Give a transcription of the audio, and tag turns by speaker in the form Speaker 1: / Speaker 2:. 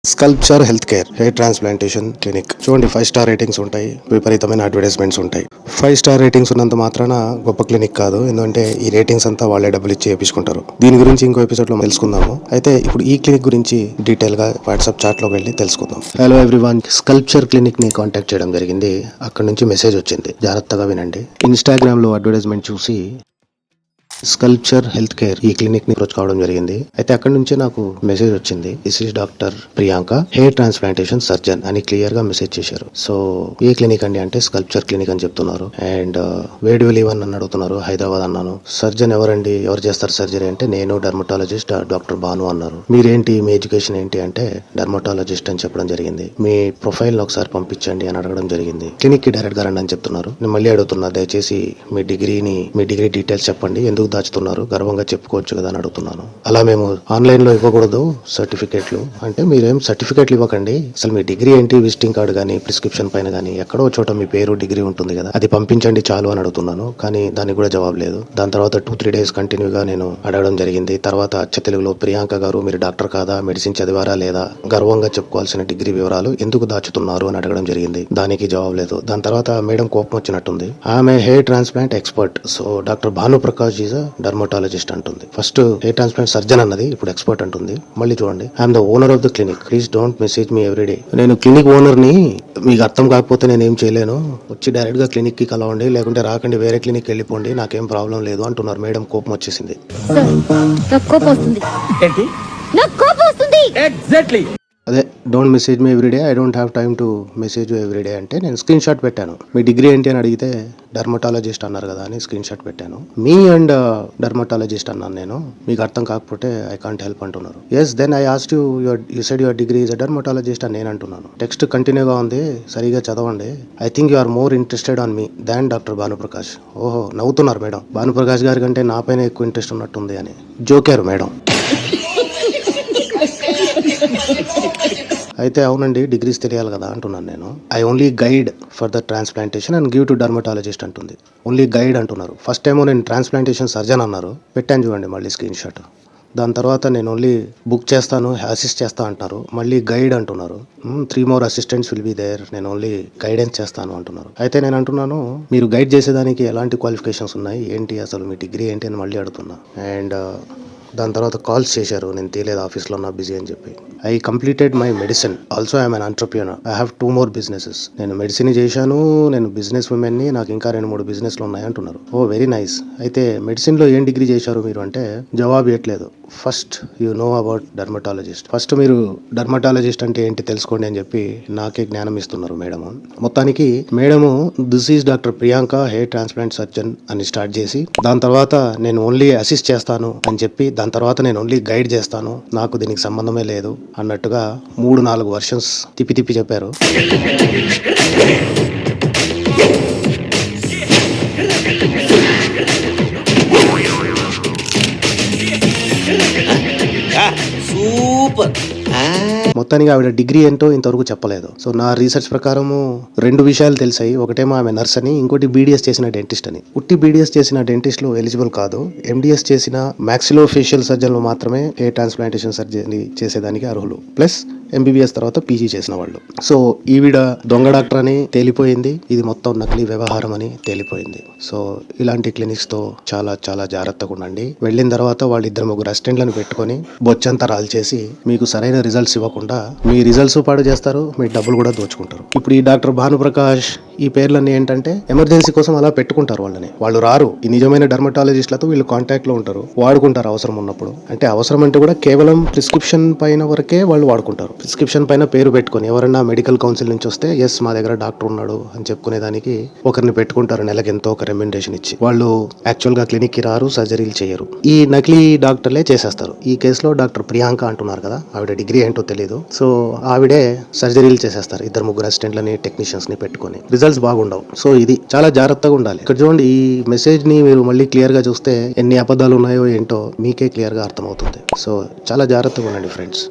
Speaker 1: Sculpture health care hair transplantation clinic చూడండి 5 star ratings ఉంటాయి, విపరీతమైన అడ్వర్టైజ్మెంట్స్ ఉంటాయి. 5 స్టార్ రేటింగ్స్ ఉన్నంత మాత్రాన గొప్ప క్లినిక్ కాదు, ఎందుకంటే ఈ రేటింగ్స్ అంతా వాళ్ళే డబ్బులు ఇచ్చి చేయించుకుంటారు. దీని గురించి ఇంకో ఎపిసోడ్ లో తెలుసుకుందాము. అయితే ఇప్పుడు ఈ క్లినిక్ గురించి డీటెయిల్ గా వాట్సాప్ చాట్ లోకి వెళ్ళి తెలుసుకుందాం. హలో ఎవ్రీవన్, స్కల్ప్చర్ క్లినిక్ ని కాంటాక్ట్ చేయడం జరిగింది. అక్కడ నుంచి మెసేజ్ వచ్చింది, జాగ్రత్తగా వినండి. ఇన్స్టాగ్రామ్ లో అడ్వర్టైజ్మెంట్ చూసి స్కల్ప్చర్ హెల్త్ కేర్ ఈ క్లినిక్ ని అప్రోచ్ కావడం జరిగింది. అయితే అక్కడ నుంచే నాకు మెసేజ్ వచ్చింది, this is doctor Priyanka, hair transplantation surgeon అని క్లియర్ గా మెసేజ్ చేశారు. సో ఏ క్లినిక్ అండి అంటే స్కల్ప్చర్ క్లినిక్ అని చెప్తున్నారు. అండ్ వేర్ డు లివ్ అని అడుగుతున్నారు. హైదరాబాద్ అన్నాను. సర్జన్ ఎవరండి, ఎవరు చేస్తారు సర్జరీ అంటే నేను డర్మటాలజిస్ట్ డాక్టర్ భాను అన్నారు. మీరేంటి, మీ ఎడ్యుకేషన్ ఏంటి అంటే డర్మటాలజిస్ట్ అని చెప్పడం జరిగింది. మీ ప్రొఫైల్ ఒకసారి పంపించండి అని అడగడం జరిగింది. క్లినిక్ కి డైరెక్ట్ గా రండి అని చెప్తున్నారు. నేను మళ్ళీ అడుగుతున్నా, దయచేసి మీ డిగ్రీ డీటెయిల్స్ చెప్పండి, ఎందుకు దాచుతున్నారు, గర్వంగా చెప్పుకోవచ్చు కదా అని అడుగుతున్నాను. అలా మేము ఆన్లైన్ లో ఇవ్వకూడదు సర్టిఫికేట్లు అంటే, మీరేం సర్టిఫికేట్లు ఇవ్వకండి, అసలు మీ డిగ్రీ ఏంటి, విజిటింగ్ కార్డు గానీ ప్రిస్క్రిప్షన్ పైన గానీ ఎక్కడో చోట మీ పేరు డిగ్రీ ఉంటుంది కదా, అది పంపించండి చాలు అని అడుగుతున్నాను. కానీ దానికి కూడా జవాబు లేదు. దాని తర్వాత 2-3 డేస్ కంటిన్యూగా నేను అడగడం జరిగింది. తర్వాత అచ్చ తెలుగులో, ప్రియాంక గారు మీరు డాక్టర్ కాదా, మెడిసిన్ చదివారా లేదా, గర్వంగా చెప్పుకోవాల్సిన డిగ్రీ వివరాలు ఎందుకు దాచుతున్నారు అని అడగడం జరిగింది. దానికి జవాబు లేదు. దాని తర్వాత మేడం కోపం వచ్చినట్టుంది. ఆమె hair transplant expert, so doctor Bhanu Prakash is dermatologist అంటుంది. ఫస్ట్ హెయిర్ ట్రాన్స్ప్లాంట్ సర్జన్ అన్నది, ఇప్పుడు ఎక్స్పర్ట్ అంటుంది. మళ్ళీ చూడండి, I'm the owner of the clinic, please don't message me every day. నేను క్లినిక్ ఓనర్ ని, మీకు అర్థం కాకపోతే నేను ఏం చేయలేను, వచ్చి డైరెక్ట్ గా క్లినిక్ కి కలవండి, లేకుంటే రాకండి, వేరే క్లినిక్ వెళ్ళిపోండి, నాకేం ప్రాబ్లం లేదు అంటున్నారు. మేడం కోపం వచ్చేసింది. అదే don't message me every day, I don't have time to message you everyday అంటే నేను స్క్రీన్ షాట్ పెట్టాను. మీ డిగ్రీ ఏంటి అని అడిగితే డర్మటాలజిస్ట్ అన్నారు కదా అని స్క్రీన్ షాట్ పెట్టాను. మీ అండ్ డర్మటాలజిస్ట్ అన్నాను నేను. మీకు అర్థం కాకపోతే ఐ కాంట్ హెల్ప్ అంటున్నారు. Yes, then I asked you said your degree is a dermatologist అని నేను అంటున్నాను. టెక్స్ట్ కంటిన్యూగా ఉంది, సరిగా చదవండి. I think you are more interested on me than doctor Bhanuprakash. ఓహో, నవ్వుతున్నారు మేడం. భానుప్రకాష్ గారి కంటే నా పైన ఎక్కువ ఇంట్రెస్ట్ ఉన్నట్టుంది అని జోకారు మేడం. అయితే అవునండి, డిగ్రీస్ తెలియాలి కదా అంటున్నాను నేను. I only guide for the transplantation and give to dermatologist అంటుంది. ఓన్లీ గైడ్ అంటున్నారు. ఫస్ట్ టైం నేను ట్రాన్స్ప్లాంటేషన్ సర్జన్ అన్నారు, పెట్టాను చూడండి మళ్ళీ స్క్రీన్ షాట్. దాని తర్వాత నేను ఓన్లీ బుక్ చేస్తాను, అసిస్ట్ చేస్తా అంటారు, మళ్ళీ గైడ్ అంటున్నారు. 3 more assistants will be there, నేను ఓన్లీ గైడెన్స్ చేస్తాను అంటున్నారు. అయితే నేను అంటున్నాను, మీరు గైడ్ చేసేదానికి ఎలాంటి క్వాలిఫికేషన్స్ ఉన్నాయి, ఏంటి అసలు మీ డిగ్రీ ఏంటి అని మళ్ళీ అడుగుతున్నా. అండ్ దాని తర్వాత కాల్స్ చేశారు, నేను తీయలేదు, ఆఫీస్లో ఉన్నా బిజీ అని చెప్పి. I completed my medicine, also I'm an entrepreneur, I have 2 more businesses. నేను మెడిసిన్ చేశాను, నేను బిజినెస్ ఉమెన్ని, నాకు ఇంకా 2-3 బిజినెస్లు ఉన్నాయి అంటున్నారు. ఓ వెరీ నైస్. అయితే మెడిసిన్లో ఏం డిగ్రీ చేశారు మీరు అంటే జవాబు ఇవ్వట్లేదు. First you know about dermatologist, first మీరు డర్మటాలజిస్ట్ అంటే ఏంటి తెలుసుకోండి అని చెప్పి నాకే జ్ఞానం ఇస్తున్నారు మేడము. మొత్తానికి madam this is doctor Priyanka, hair transplant surgeon అని స్టార్ట్ చేసి, దాని తర్వాత నేను ఓన్లీ అసిస్ట్ చేస్తాను అని చెప్పి, దాని తర్వాత నేను ఓన్లీ గైడ్ చేస్తాను, నాకు దీనికి సంబంధమే లేదు అన్నట్టుగా 3-4 వర్షన్స్ తిప్పి చెప్పారు. సూపర్. మొత్తానికి ఆవిడ డిగ్రీ ఏంటో ఇంతవరకు చెప్పలేదు. సో నా రీసెర్చ్ ప్రకారము 2 విషయాలు తెలిసాయి. ఒకటేమో ఆమె నర్స్ అని, ఇంకోటి బీడీఎస్ చేసిన డెంటిస్ట్ అని. ఉట్టి బీడీఎస్ చేసిన డెంటిస్టులు ఎలిజిబుల్ కాదు, ఎండిఎస్ చేసిన మ్యాక్సిలో ఫేషియల్ సర్జన్లు మాత్రమే హెయిర్ ట్రాన్స్ప్లాంటేషన్ సర్జరీ చేసేదానికి అర్హులు. ప్లస్ ఎంబీబీఎస్ తర్వాత పీజీ చేసిన వాళ్ళు. సో ఈవిడ దొంగ డాక్టర్ అని తేలిపోయింది, ఇది మొత్తం నకిలీ వ్యవహారం అని తేలిపోయింది. సో ఇలాంటి క్లినిక్స్ తో చాలా చాలా జాగ్రత్తగా ఉండండి. వెళ్ళిన తర్వాత వాళ్ళు 2-3 అసిస్టెంట్లను పెట్టుకొని బొచ్చంతరాలు చేసి మీకు సరైన రిజల్ట్స్ ఇవ్వకుండా మీ రిజల్ట్స్ పాడు చేస్తారు, మీ డబ్బులు కూడా దోచుకుంటారు. ఇప్పుడు ఈ డాక్టర్ భానుప్రకాష్ ఈ పేర్లన్నీ ఏంటంటే ఎమర్జెన్సీ కోసం అలా పెట్టుకుంటారు వాళ్ళని. వాళ్ళు రారు, ఈ నిజమైన డర్మటాలజిస్టులతో వీళ్ళు కాంటాక్ట్ లో ఉంటారు, వాడుకుంటారు అవసరం ఉన్నప్పుడు. అంటే అవసరం అంటే కూడా కేవలం ప్రిస్క్రిప్షన్ పైన వరకే వాళ్ళు వాడుకుంటారు. ప్రిస్క్రిప్షన్ పైన పేరు పెట్టుకొని ఎవరైనా మెడికల్ కౌన్సిల్ నుంచి వస్తే ఎస్ మా దగ్గర డాక్టర్ ఉన్నాడు అని చెప్పుకునే దానికి ఒకరిని పెట్టుకుంటారు, నెలకి ఎంతో ఒక రెమ్యునరేషన్ ఇచ్చి. వాళ్ళు యాక్చువల్ గా క్లినిక్ కి రారు, సర్జరీలు చేయరు, ఈ నకిలీ డాక్టర్లే చేసేస్తారు. ఈ కేసులో డాక్టర్ ప్రియాంక అంటున్నారు కదా, ఆవిడ డిగ్రీ ఏంటో తెలియదు. సో ఆవిడే సర్జరీలు చేసేస్తారు, 2-3 అసిస్టెంట్లని టెక్నీషియన్స్ ని పెట్టుకొని. రిజల్ట్స్ బాగుండవు. సో ఇది చాలా జాగ్రత్తగా ఉండాలి. ఇక్కడ చూడండి, ఈ మెసేజ్ ని మీరు మళ్ళీ క్లియర్ గా చూస్తే ఎన్ని అబద్ధాలు ఉన్నాయో ఏంటో మీకే క్లియర్ గా అర్థమవుతుంది. సో చాలా జాగ్రత్తగా ఉండండి ఫ్రెండ్స్.